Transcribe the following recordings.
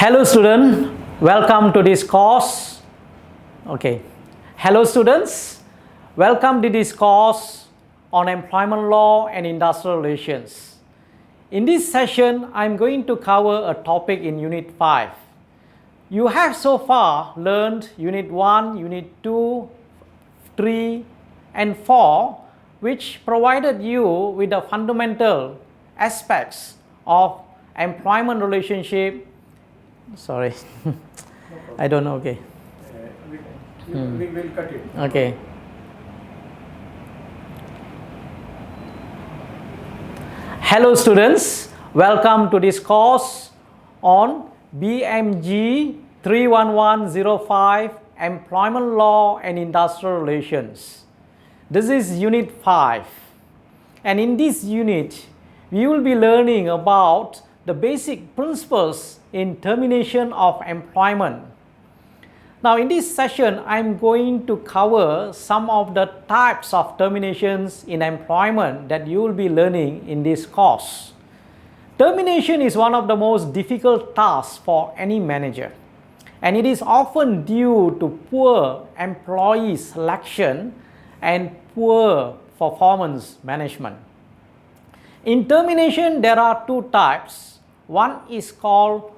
Hello student, welcome to this course. Okay. Hello students, welcome to this course on employment law and industrial relations. In this session, I'm going to cover a topic in Unit 5. You have so far learned Unit 1, Unit 2, 3 and 4, which provided you with the fundamental aspects of employment relationship. Sorry, I don't know. Okay. We will cut it. Okay. Hello students, welcome to this course on BMG 31105 Employment Law and Industrial Relations. This is Unit 5, and in this unit we will be learning about the basic principles in termination of employment. Now in this session, I'm going to cover some of the types of terminations in employment that you will be learning in this course. Termination is one of the most difficult tasks for any manager, and it is often due to poor employee selection and poor performance management. In termination, there are two types. One is called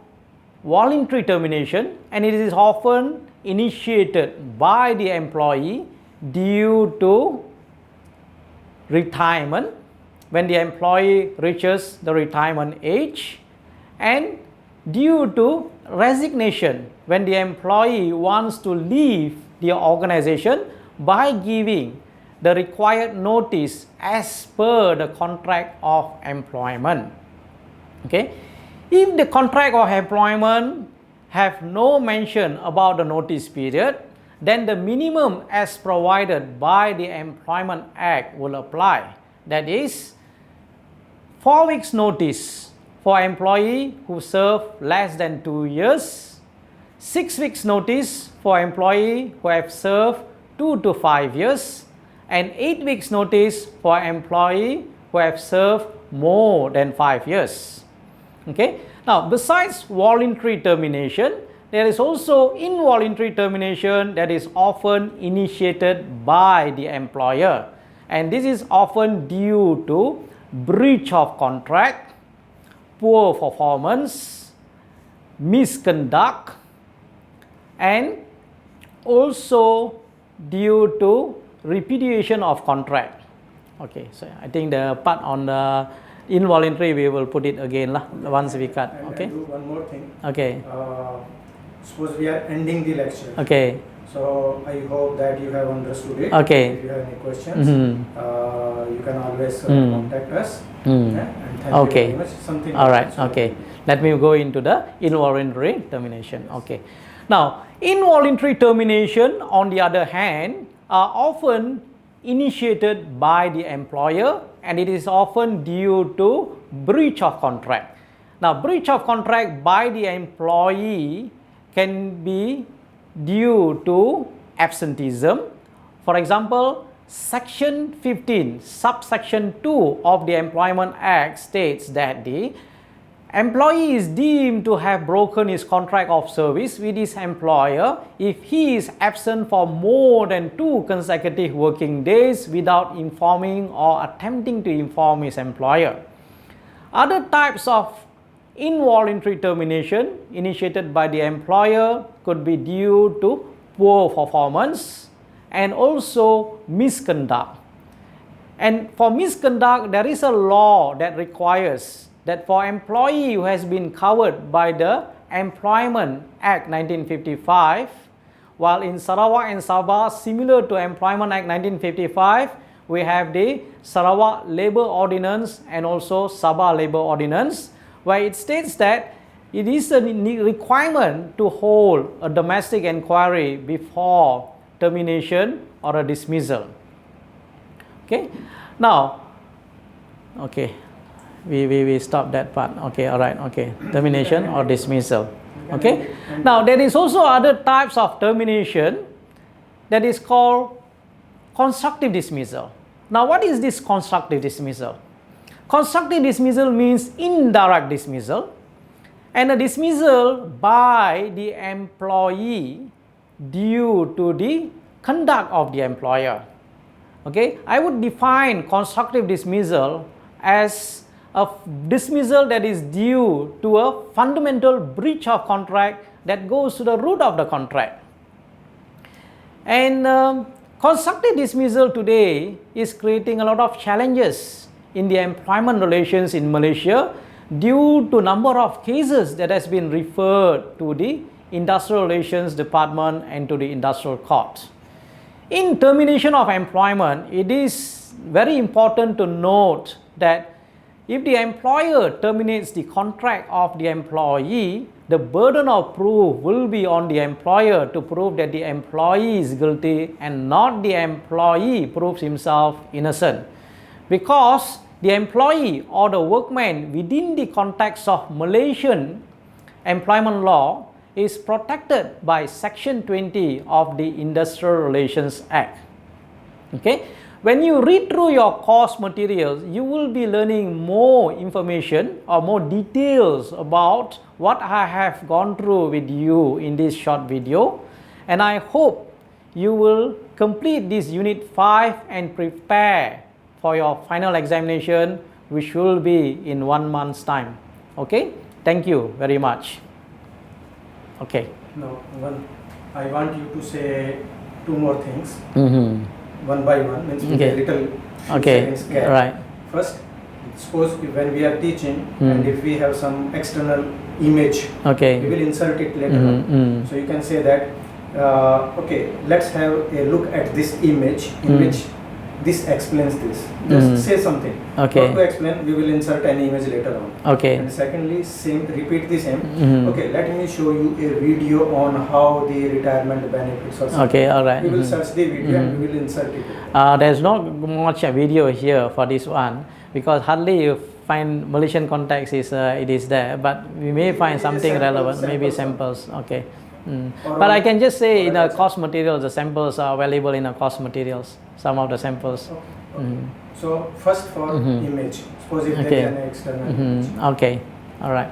voluntary termination, and it is often initiated by the employee due to retirement, when the employee reaches the retirement age, and due to resignation, when the employee wants to leave the organization by giving the required notice as per the contract of employment. Okay. If the contract of employment have no mention about the notice period, then the minimum as provided by the Employment Act will apply. That is 4 weeks notice for employee who serve less than 2 years, 6 weeks notice for employee who have served 2 to 5 years, and 8 weeks notice for employee who have served more than 5 years. Okay. Now, besides voluntary termination, there is also involuntary termination that is often initiated by the employer, and this is often due to breach of contract, poor performance, misconduct, and also due to repudiation of contract. Okay, so I think the part on the involuntary we will put it again once we cut. Okay. And do one more thing. Okay. Suppose we are ending the lecture. Okay. So I hope that you have understood it. Okay. If you have any questions, you can always contact us. Yeah? And thank Okay. you very much. Something. All right. So Okay. Let me go into the involuntary termination. Okay. Now, involuntary termination, on the other hand, are often initiated by the employer, and it is often due to breach of contract. Now, breach of contract by the employee can be due to absenteeism. For example, Section 15, subsection 2 of the Employment Act states that the employee is deemed to have broken his contract of service with his employer if he is absent for more than 2 consecutive working days without informing or attempting to inform his employer. Other types of involuntary termination initiated by the employer could be due to poor performance and also misconduct. And for misconduct, there is a law that requires that for employee who has been covered by the Employment Act 1955, while in Sarawak and Sabah, similar to Employment Act 1955, we have the Sarawak Labour Ordinance and also Sabah Labour Ordinance, where it states that it is a requirement to hold a domestic inquiry before termination or a dismissal. Okay. Now, okay. We stop that part. Okay, all right, okay. Termination or dismissal. Okay. Now, there is also other types of termination that is called constructive dismissal. Now, what is this constructive dismissal? Constructive dismissal means indirect dismissal, and a dismissal by the employee due to the conduct of the employer. Okay, I would define constructive dismissal as a dismissal that is due to a fundamental breach of contract that goes to the root of the contract. And constructive dismissal today is creating a lot of challenges in the employment relations in Malaysia due to number of cases that has been referred to the Industrial Relations Department and to the Industrial Court. In termination of employment, it is very important to note that if the employer terminates the contract of the employee, the burden of proof will be on the employer to prove that the employee is guilty and not the employee proves himself innocent. Because the employee or the workman within the context of Malaysian employment law is protected by Section 20 of the Industrial Relations Act. Okay? When you read through your course materials, you will be learning more information or more details about what I have gone through with you in this short video. And I hope you will complete this Unit 5 and prepare for your final examination, which will be in 1 month's time. Okay? Thank you very much. Okay. No, I want you to say 2 more things. One by one, means with Okay. a little Okay. seconds gap. Right. First, suppose when we are teaching and if we have some external image, we Okay. will insert it later on. So you can say that, okay, let's have a look at this image in which this explains this. Just say something. Okay. Not to explain, we will insert any image later on. Okay. And secondly, repeat the same. Okay, let me show you a video on how the retirement benefits or something. Okay, all right. We will search the video and we will insert it. There's not much video here for this one because hardly you find Malaysian context it is there, but we may find something relevant, maybe samples. Okay. But I can just say in the course materials, the samples are available in the course materials, some of the samples. Okay. So first for image, suppose if there Okay. is an external image. Okay, all right.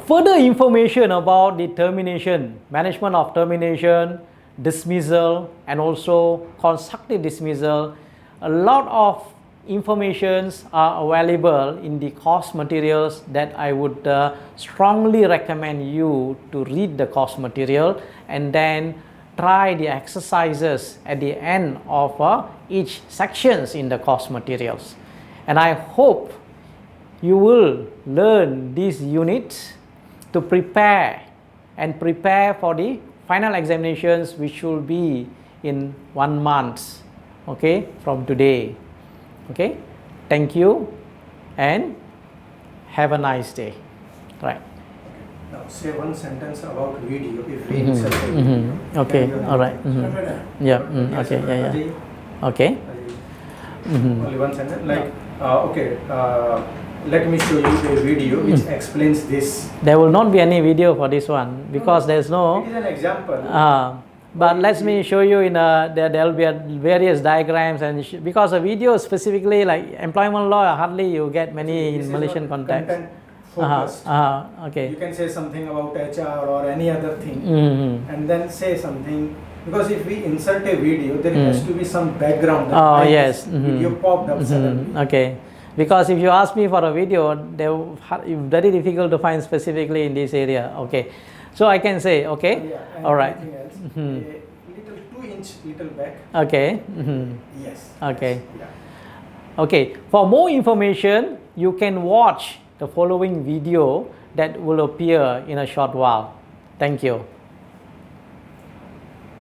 Further information about the termination, management of termination, dismissal, and also constructive dismissal, a lot of informations are available in the course materials that I would strongly recommend you to read the course material and then try the exercises at the end of each sections in the course materials. And I hope you will learn this unit to prepare for the final examinations, which will be in 1 month, okay, from today. Okay, thank you and have a nice day. Right. Now say one sentence about video if we insert a video. Okay, Can you all right. Yeah, Yes, okay, yeah, yeah. Ajay, Okay. Only one sentence. Like, okay, let me show you a video which explains this. There will not be any video for this one because there's no. It is an example. But let me show you in there will be various diagrams and because a video specifically like employment law hardly you get many This in is Malaysian not context. content focused. Okay. You can say something about HR or any other thing and then say something, because if we insert a video there has to be some background. Oh Like yes. this video popped up suddenly. Okay. Because if you ask me for a video, it's very difficult to find specifically in this area. Okay. So I can say, okay. Yeah, and All right. anything else, a little 2-inch little back. Okay. Yes. Okay. Yes, yeah. Okay, for more information, you can watch the following video that will appear in a short while. Thank you.